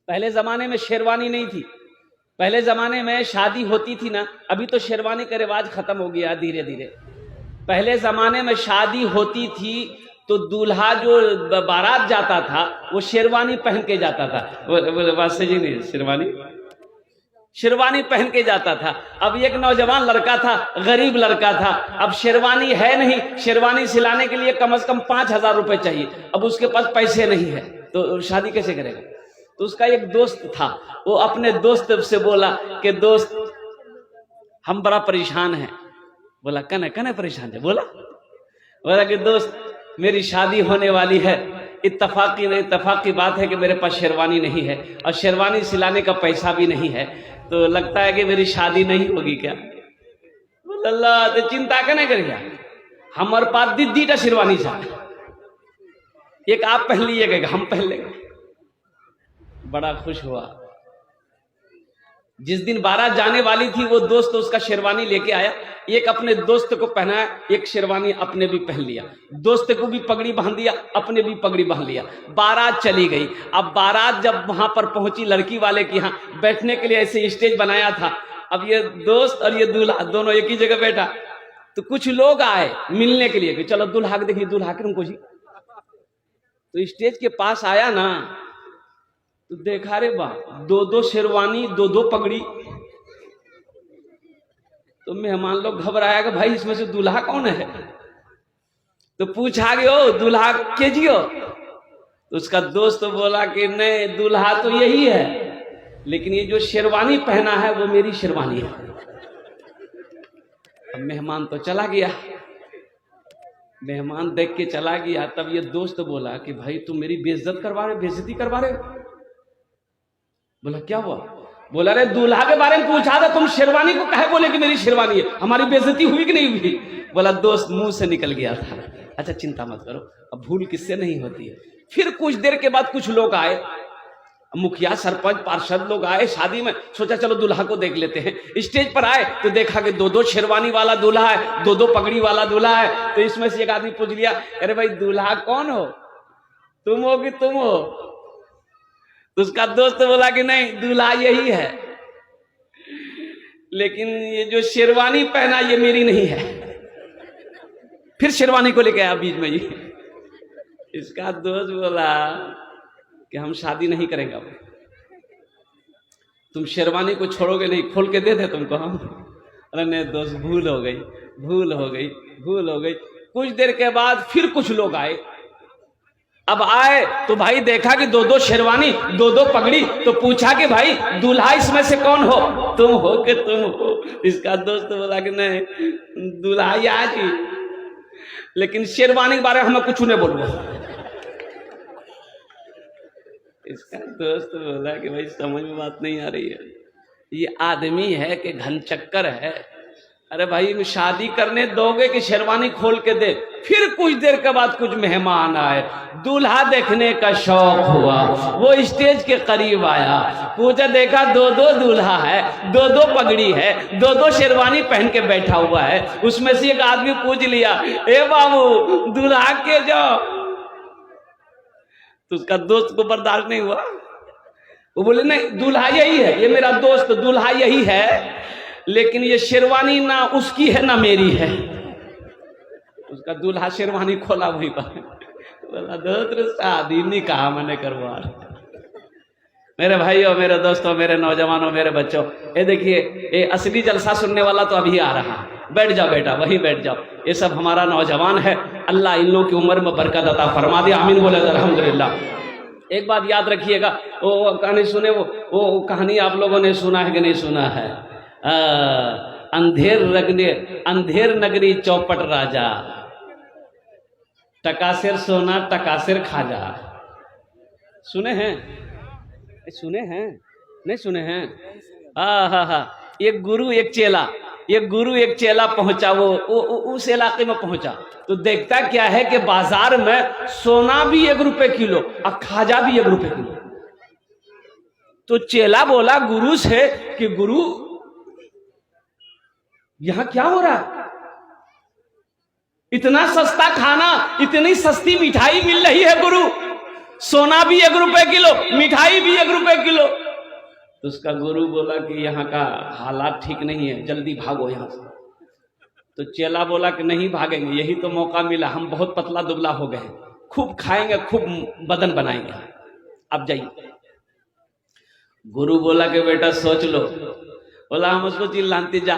पहले जमाने में शेरवानी नहीं थी। पहले जमाने में शादी होती थी ना, अभी तो शेरवानी का रिवाज खत्म हो गया धीरे धीरे। पहले जमाने में शादी होती थी तो दूल्हा जो बारात जाता था वो शेरवानी पहन के जाता था। वास्ते जी नहीं, शेरवानी पहन के जाता था। अब एक नौजवान लड़का था, गरीब लड़का था, अब शेरवानी है नहीं, शेरवानी सिलाने के लिए कम से कम 5,000 रुपए चाहिए। अब उसके पास पैसे नहीं है तो शादी कैसे करेगा? तो उसका एक दोस्त था, वो अपने दोस्त से बोला कि दोस्त हम बड़ा परेशान हैं। बोला कने कने परेशान है? बोला कि दोस्त मेरी शादी होने वाली है, इत्तफाक की बात है कि मेरे पास शेरवानी नहीं है और शेरवानी सिलाने का पैसा भी नहीं है, तो लगता है कि मेरी शादी नहीं होगी क्या? अल्लाह तो चिंता कने करिए, हमारे पास दीदी शेरवानी था, एक आप पहन लीजिएगा, हम पहन लेंगे। बड़ा खुश हुआ। जिस दिन बारात जाने वाली थी वो दोस्त उसका शेरवानी लेके आया, एक अपने दोस्त को पहनाया, एक शेरवानी अपने भी पहन लिया, दोस्त को भी पगड़ी बांध दिया, अपने भी पगड़ी बांध लिया। बारात चली गई। अब बारात जब वहां पर पहुंची, लड़की वाले के यहाँ बैठने के लिए ऐसे स्टेज बनाया था। अब ये दोस्त और ये दूल्हा दोनों एक ही जगह बैठा, तो कुछ लोग आए मिलने के लिए कि चलो दूल्हा के देखिए, दूल्हा के हमको जी। तो स्टेज के पास आया ना, तो देखा रे बा, दो शेरवानी, दो पगड़ी। तो मेहमान लोग घबराया कि भाई इसमें से दूल्हा कौन है? तो पूछा गया दूल्हा के जियो? तो उसका दोस्त बोला कि नहीं, दूल्हा तो यही है, लेकिन ये जो शेरवानी पहना है वो मेरी शेरवानी है। अब मेहमान तो चला गया, मेहमान देख के चला गया। तब ये दोस्त बोला कि भाई तुम मेरी बेइज्जती करवा रहे हो। बोला क्या हुआ? बोला रे दूल्हा के बारे में पूछा था, तुम शेरवानी को कहे बोले कि मेरी शेरवानी है, हमारी बेइज्जती हुई कि नहीं हुई? बोला दोस्त मुंह से निकल गया था। अच्छा चिंता मत करो, अब भूल किससे नहीं होती है। फिर कुछ देर के बाद कुछ लोग आए, मुखिया सरपंच पार्षद लोग आए शादी में। सोचा चलो दूल्हा को देख लेते हैं। स्टेज पर आए तो देखा कि दो शेरवानी वाला दूल्हा है, दो पगड़ी वाला दूल्हा है। तो इसमें से एक आदमी पूछ लिया, अरे भाई दूल्हा कौन हो, तुम हो कि तुम हो? तो उसका दोस्त बोला कि नहीं, दूल्हा यही है, लेकिन ये जो शेरवानी पहना ये मेरी नहीं है। फिर शेरवानी को लेके आया बीच में जी। इसका दोस्त बोला कि हम शादी नहीं करेंगे, तुम शेरवानी को छोड़ोगे नहीं, खोल के दे दे तुमको हम। अरे नहीं दोस्त, भूल हो गई। कुछ देर के बाद फिर कुछ लोग आए। अब आए तो भाई देखा कि दो शेरवानी, दो पगड़ी। तो पूछा कि भाई दूल्हा इसमें से कौन हो, तुम हो कि तुम हो? इसका दोस्त बोला कि नहीं, दूल्हा याद ही, लेकिन शेरवानी के बारे में हमें कुछ नहीं बोलो। इसका दोस्त बोला कि भाई समझ में बात नहीं आ रही है, ये आदमी है कि घनचक्कर है? अरे भाई शादी करने दोगे कि शेरवानी खोल के दे? फिर कुछ देर के बाद कुछ मेहमान आए, दूल्हा देखने का शौक हुआ, वो स्टेज के करीब आया, पूछा, देखा दो दूल्हा है, दो पगड़ी है, दो शेरवानी पहन के बैठा हुआ है। उसमें से एक आदमी पूछ लिया, ए बाबू दूल्हा के जाओ। तो उसका दोस्त को बर्दाश्त नहीं हुआ, वो बोले नहीं, दूल्हा यही है, ये मेरा दोस्त दूल्हा यही है, लेकिन ये शेरवानी ना उसकी है ना मेरी है। उसका दूल्हा शेरवानी खोला वहीं पर, बोला दोस्त शादी निकाह मैंने करवा। मेरे भाइयों, मेरे दोस्तों, मेरे नौजवानों, मेरे बच्चों, ये देखिए, ये असली जलसा सुनने वाला तो अभी आ रहा। बैठ जाओ बेटा, वहीं बैठ जाओ। ये सब हमारा नौजवान है, अल्लाह इन लोगों की उम्र में बरकत अता फरमा दे, आमीन बोले अल्हम्दुलिल्लाह। एक बात याद रखिएगा, वो कहानी सुने, वो कहानी आप लोगों ने सुना है कि नहीं सुना है? अंधेर नगरी चौपट राजा, टकासेर सोना टकासेर खाजा। सुने हैं? नहीं सुने हैं? हाँ। एक गुरु एक चेला पहुंचा, वो उस इलाके में पहुंचा तो देखता क्या है कि बाजार में सोना भी 1 रुपए किलो और खाजा भी 1 रुपए किलो। तो चेला बोला गुरु से कि गुरु यहां क्या हो रहा है? इतना सस्ता खाना, इतनी सस्ती मिठाई मिल रही है गुरु, सोना भी 1 रुपए किलो, मिठाई भी 1 रुपए किलो। तो उसका गुरु बोला कि यहाँ का हालात ठीक नहीं है, जल्दी भागो यहाँ से। तो चेला बोला कि नहीं भागेंगे, यही तो मौका मिला, हम बहुत पतला दुबला हो गए, खूब खाएंगे, खूब बदन बनाएंगे, अब जाइए। गुरु बोला कि बेटा सोच लो। बोला हम उसको चिल्लाते जा।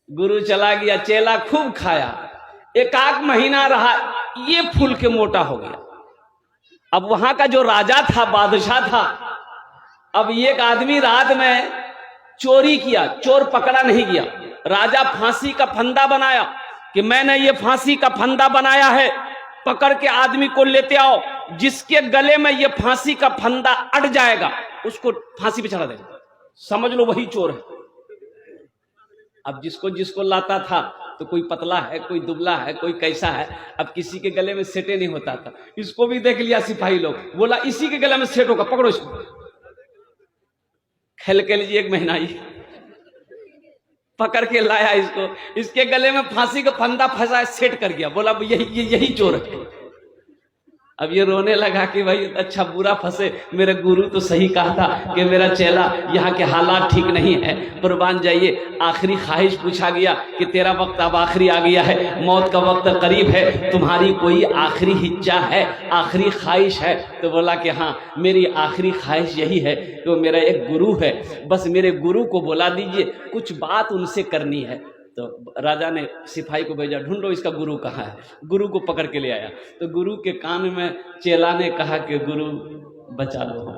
गुरु चला गया, चेला खूब खाया, 1 महीना रहा, ये फूल के मोटा हो गया। अब वहां का जो राजा था, बादशाह था, अब एक आदमी रात में चोरी किया, चोर पकड़ा नहीं गया। राजा फांसी का फंदा बनाया कि मैंने ये फांसी का फंदा बनाया है, पकड़ के आदमी को लेते आओ, जिसके गले में ये फांसी का फंदा अड़ जाएगा उसको फांसी पे चढ़ा देगा, समझ लो वही चोर है। अब जिसको जिसको लाता था, तो कोई पतला है, कोई दुबला है, कोई कैसा है, अब किसी के गले में सेटे नहीं होता था। इसको भी देख लिया सिपाही लोग, बोला इसी के गले में सेट होगा, पकड़ो इसको। खेल के लीजिए 1 महीना ही पकड़ के लाया इसको, इसके गले में फांसी का फंदा फंसा, सेट कर गया। बोला यही चोर है। अब ये रोने लगा कि भाई अच्छा बुरा फंसे, मेरे गुरु तो सही कहा था कि मेरा चेला यहाँ के हालात ठीक नहीं है, कुर्बान जाइए। आखिरी ख्वाहिश पूछा गया कि तेरा वक्त अब आखिरी आ गया है, मौत का वक्त करीब है, तुम्हारी कोई आखिरी हिज्जा है, आखिरी ख्वाहिश है? तो बोला कि हाँ, मेरी आखिरी ख्वाहिश यही है कि वो मेरा एक गुरु है, बस मेरे गुरु को बुला दीजिए, कुछ बात उनसे करनी है। तो राजा ने सिपाही को भेजा, ढूंढो इसका गुरु कहाँ है। गुरु को पकड़ के ले आया। तो गुरु के कान में चेला ने कहा कि गुरु बचा लो,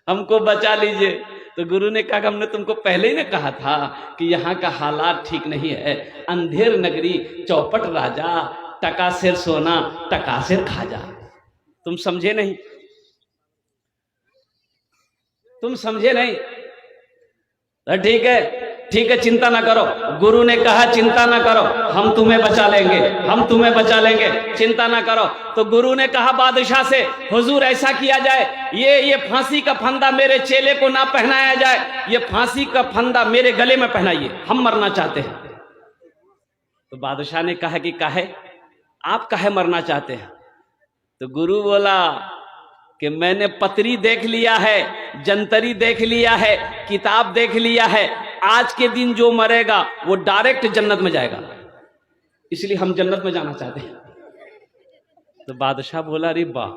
हमको बचा लीजिए। तो गुरु ने कहा, हमने तुमको पहले ही ने कहा था कि यहाँ का हालात ठीक नहीं है, अंधेर नगरी, चौपट राजा, टका सिर सोना, टका सिर खाजा। तुम समझे नहीं, तुम समझे नहीं। तो ठीक है, चिंता ना करो। गुरु ने कहा चिंता ना करो, हम तुम्हें बचा लेंगे, हम तुम्हें बचा लेंगे, चिंता ना करो। तो गुरु ने कहा बादशाह से, हुजूर ऐसा किया जाए, ये फांसी का फंदा मेरे चेले को ना पहनाया जाए, ये फांसी का फंदा मेरे गले में पहनाइए, हम मरना चाहते हैं। तो बादशाह ने कहा कि काहे, आप काहे मरना चाहते हैं? तो गुरु बोला कि मैंने पत्री देख लिया है, जंतरी देख लिया है, किताब देख लिया है, आज के दिन जो मरेगा वो डायरेक्ट जन्नत में जाएगा, इसलिए हम जन्नत में जाना चाहते हैं। तो बादशाह बोला, अरे वाह,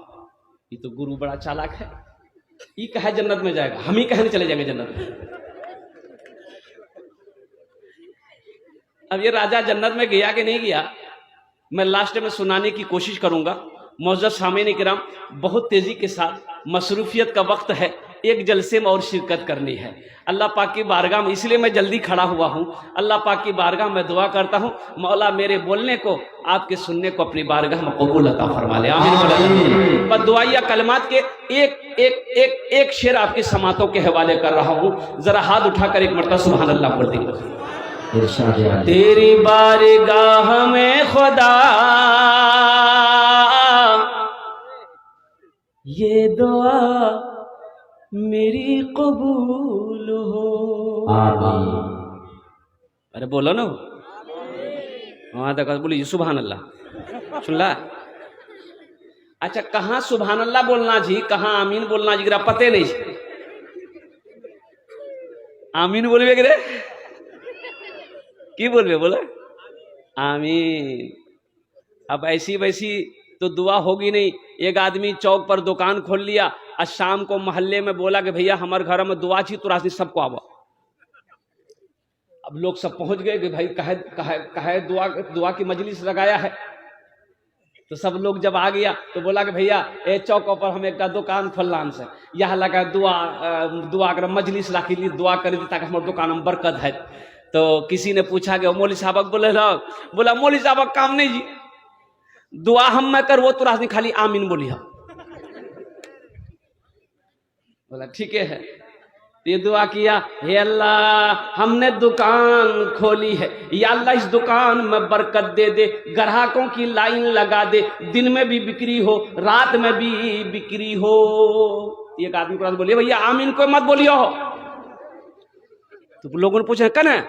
ये तो गुरु बड़ा चालाक है, ये कहे जन्नत में जाएगा, हम ही कहे चले जाएंगे जन्नत में। अब ये राजा जन्नत में गया कि नहीं गया, मैं लास्ट में सुनाने की कोशिश करूंगा। मौजूद सामीन किराम, बहुत तेजी के साथ मसरूफियत का वक्त है, एक जलसे में और शिरकत करनी है। अल्लाह पाक की बारगाह में, इसलिए मैं जल्दी खड़ा हुआ हूँ, अल्लाह पाक की बारगाह में दुआ करता हूँ, मौला मेरे बोलने को, आपके सुनने को अपनी बारगाह में कबूल अता फरमा ले, आमीन। पर दुआया कलमात के एक शेर आपकी समातों के हवाले कर रहा हूँ, जरा हाथ उठाकर एक मरतबा सुभान अल्लाह पढ़ देंगे। तेरी बारगाह में खुदा ये दुआ मेरी कबूल हो, आमीन। अरे बोलो ना, वहां तक बोलिए सुभान अल्लाह, सुन ला। अच्छा, कहाँ सुभान अल्लाह बोलना जी, कहाँ आमीन बोलना जी, पते नहीं। आमीन बोलबे रे, की बोलबे, बोला आमीन। अब ऐसी वैसी तो दुआ होगी नहीं। एक आदमी चौक पर दुकान खोल लिया और शाम को मोहल्ले में बोला कि भैया हमारे घर में दुआ चाहिए, तुरासी सबको आवा। अब लोग सब पहुंच गए कि भाई कहे दुआ की मजलिस लगाया है। तो सब लोग जब आ गया तो बोला कि भैया ए चौकों पर हम एक दुकान खोलना से, यह लगा दुआ कर मजलिस रखी ली, दुआ कर दी ताकि हमारे दुकान में बरकत है। तो किसी ने पूछा कि मौली साहब बोला मौली साहब काम नहीं जी, दुआ हम मैं कर वो तुरास नहीं, खाली आमीन बोली हम। बोला ठीक है। ये दुआ किया, हे अल्लाह हमने दुकान खोली है, या अल्लाह इस दुकान में बरकत दे दे, ग्राहकों की लाइन लगा दे, दिन में भी बिक्री हो, रात में भी बिक्री हो। एक आदमी कुरान बोलिए भैया आमीन को मत बोलियो हो। तो लोगों ने पूछा कन है?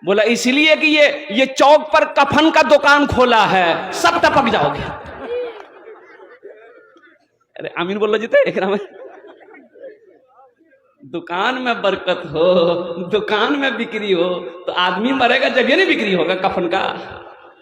बोला इसलिए कि ये चौक पर कफन का दुकान खोला है, सब टपक जाओगे। अरे आमीन बोलो जीते एक में दुकान में बरकत हो, दुकान में बिक्री हो तो आदमी मरेगा जगह नहीं बिक्री होगा कफन का।